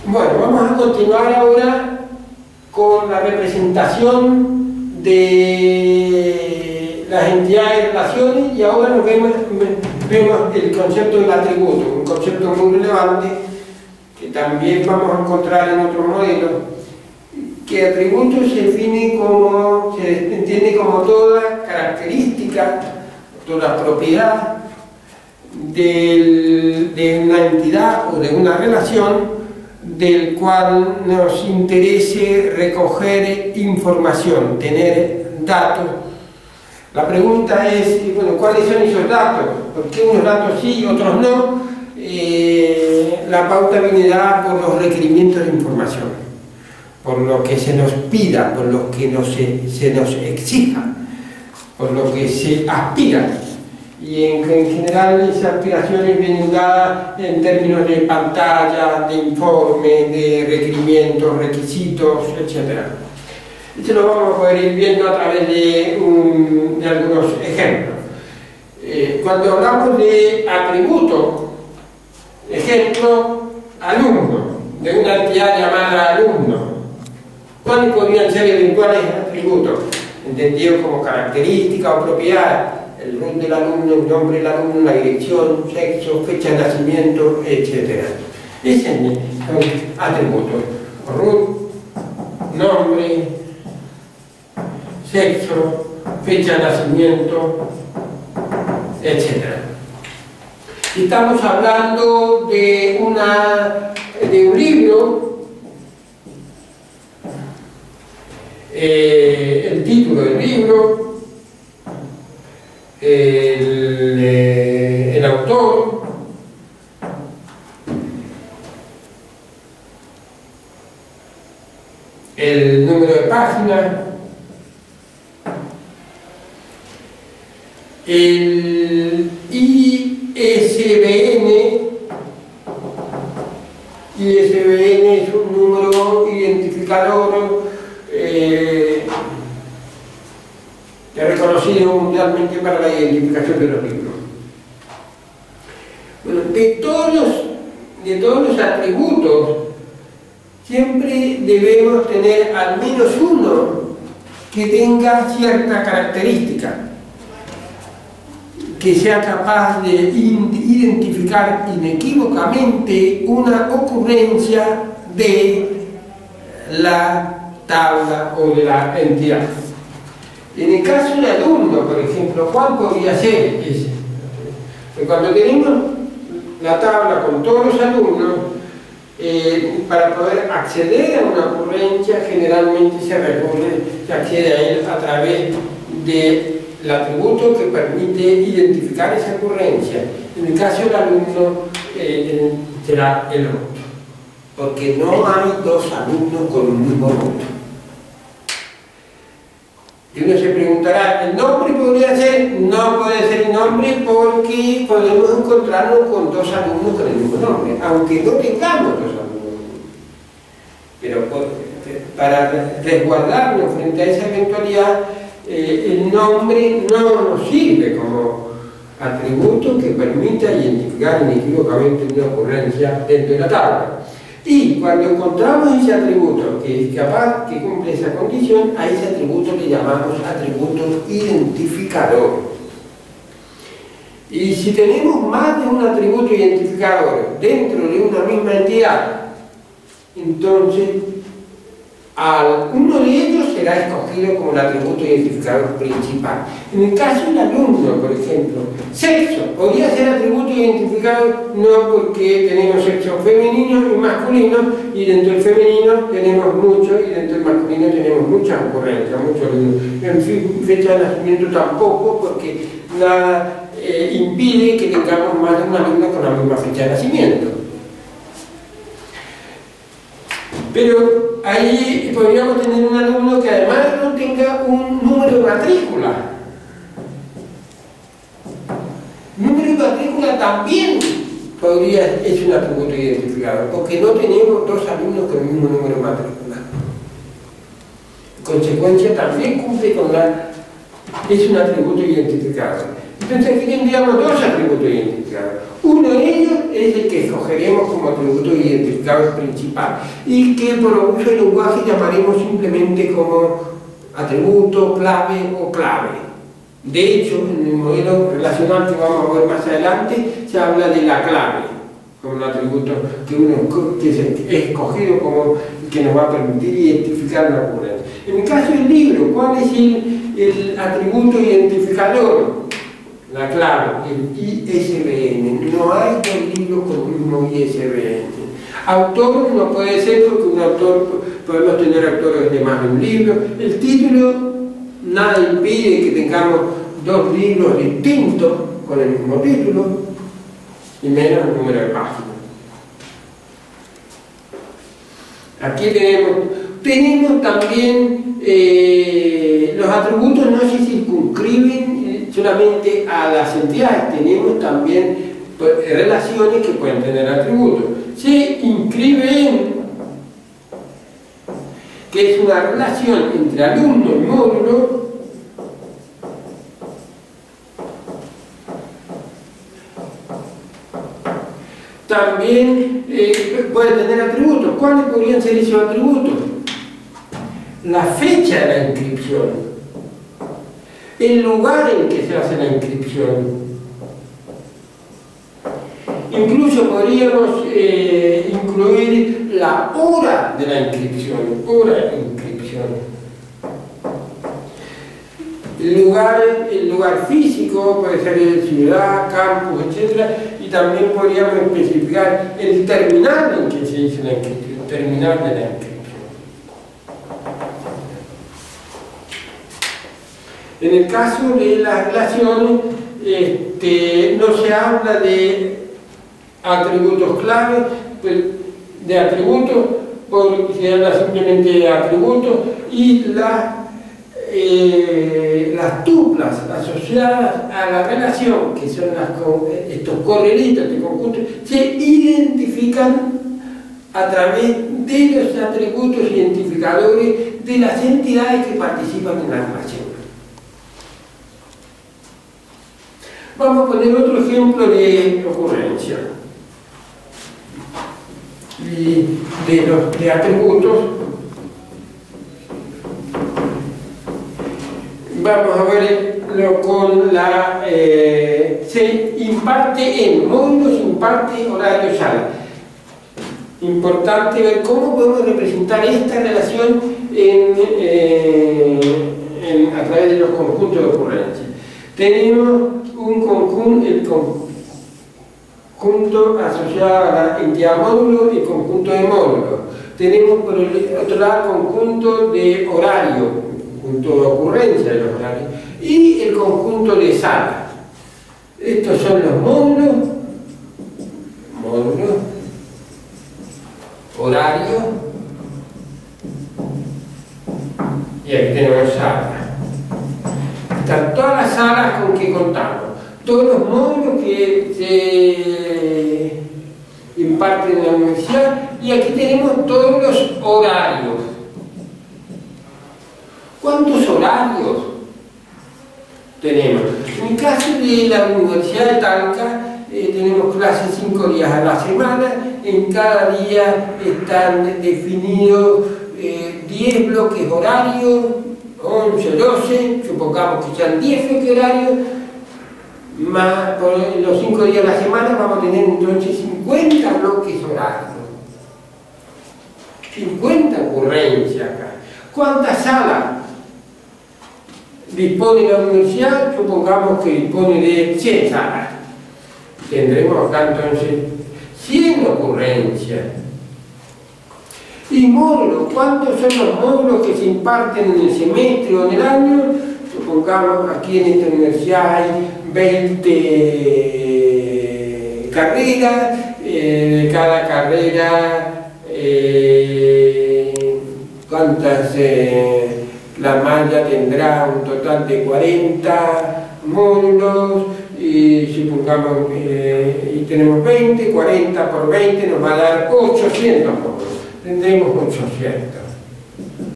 Bueno, vamos a continuar ahora con la representación de las entidades de relaciones, y ahora nos vemos el concepto del atributo, un concepto muy relevante que también vamos a encontrar en otros modelos, que atributo se define como, se entiende como toda característica, toda propiedad de una entidad o de una relación del cual nos interese recoger información, tener datos. La pregunta es, bueno, ¿cuáles son esos datos? ¿Por qué unos datos sí y otros no? La pauta viene dada por los requerimientos de información, por lo que se nos pida, por lo que se nos exija, por lo que se aspira. Y en general esas aspiraciones vienen dadas en términos de pantalla, de informe, de requerimientos, requisitos, etc. Esto lo vamos a poder ir viendo a través de algunos ejemplos. Cuando hablamos de atributo, ejemplo, alumno, de una entidad llamada alumno, ¿cuáles podrían ser eventuales atributos? Entendidos como característica o propiedad. El root del alumno, el nombre del alumno, la dirección, sexo, fecha de nacimiento, etc. Esos son atributos. Root, nombre, sexo, fecha de nacimiento, etc. Estamos hablando de un libro, el título del libro, el autor, el número de página, el ISBN. ISBN es un número identificador reconocido mundialmente para la identificación de los libros. Bueno, de todos los atributos siempre debemos tener al menos uno que tenga cierta característica, que sea capaz de identificar inequívocamente una ocurrencia de la tabla o de la entidad. En el caso del alumno, por ejemplo, ¿cuál podría ser ese? Cuando tenemos la tabla con todos los alumnos, para poder acceder a una ocurrencia, generalmente se accede a él a través del atributo que permite identificar esa ocurrencia. En el caso del alumno, será el root, porque no hay dos alumnos con un mismo root. Y uno se preguntará, ¿el nombre podría ser? No puede ser el nombre porque podemos encontrarnos con dos alumnos con el mismo nombre, aunque no tengamos dos alumnos. Pero para resguardarnos frente a esa eventualidad, el nombre no nos sirve como atributo que permita identificar inequívocamente una ocurrencia dentro de la tabla. Y cuando encontramos ese atributo que es capaz, que cumple esa condición, a ese atributo le llamamos atributo identificador. Y si tenemos más de un atributo identificador dentro de una misma entidad, entonces uno de ellos será escogido como el atributo identificador principal. En el caso del alumno, por ejemplo, sexo podría ser atributo identificador no porque tenemos sexo femenino y masculino, y dentro del femenino tenemos mucho y dentro del masculino tenemos muchas ocurrencias, muchos alumnos. En fin, fecha de nacimiento tampoco, porque nada impide que tengamos más de un alumno con la misma fecha de nacimiento. Pero ahí podríamos tener un alumno que además no tenga un número de matrícula. Número de matrícula también es un atributo identificador, porque no tenemos dos alumnos con el mismo número de matrícula. En consecuencia, también cumple con es un atributo identificador. Entonces aquí tendríamos dos atributos identificadores. Uno de ellos es el que escogeremos como atributo identificador principal y que por uso del lenguaje llamaremos simplemente como atributo, clave o clave. De hecho, en el modelo relacional que vamos a ver más adelante, se habla de la clave como un atributo que es escogido como que nos va a permitir identificar la ocurrencia. En el caso del libro, ¿cuál es el atributo identificador? La clave, el ISBN. No hay dos libros con el mismo ISBN. Autor no puede ser porque un autor, podemos tener autores de más de un libro. El título, nada impide que tengamos dos libros distintos con el mismo título y menos el número de páginas. Aquí tenemos también los atributos no se circunscriben solamente a las entidades, tenemos también relaciones que pueden tener atributos. Se inscribe en, que es una relación entre alumno y módulo, también puede tener atributos. ¿Cuáles podrían ser esos atributos? La fecha de la inscripción, el lugar en que se hace la inscripción. Incluso podríamos incluir la hora de la inscripción, El lugar físico, puede ser ciudad, campus, etc. Y también podríamos especificar el terminal en que se hizo la inscripción, terminal de la inscripción. En el caso de las relaciones, no se habla de atributos clave, de atributos, porque se habla simplemente de atributos, y las tuplas asociadas a la relación, que son estos correlitos de conjuntos, se identifican a través de los atributos identificadores de las entidades que participan en la relación. Vamos a poner otro ejemplo de ocurrencia de atributos. Vamos a verlo con la... se imparte en módulos, imparte horario sala. Importante ver cómo podemos representar esta relación a través de los conjuntos de ocurrencia. Tenemos el conjunto asociado a la entidad módulo y conjunto de módulos. Tenemos por el otro lado el conjunto de horario, conjunto de ocurrencia de los horarios, y el conjunto de sala. Estos son los módulos, horario, y aquí tenemos sala. Están todas las salas con que contamos, todos los módulos que se imparten en la universidad, y aquí tenemos todos los horarios. ¿Cuántos horarios tenemos? En el caso de la Universidad de Talca, tenemos clases 5 días a la semana, en cada día están definidos 10 bloques horarios, 11, 12, supongamos que sean 10 bloques horarios, más por los 5 días a la semana vamos a tener entonces 50 bloques horarios. 50 ocurrencias acá. ¿Cuántas salas dispone la universidad? Supongamos que dispone de 100 salas. Tendremos acá entonces 100 ocurrencias. Y módulos, ¿cuántos son los módulos que se imparten en el semestre o en el año? Supongamos aquí en esta universidad hay 20 carreras, de cada carrera, ¿cuántas? La malla tendrá un total de 40 módulos, y supongamos y tenemos 20, 40 por 20 nos va a dar 800 módulos. Tendremos 800.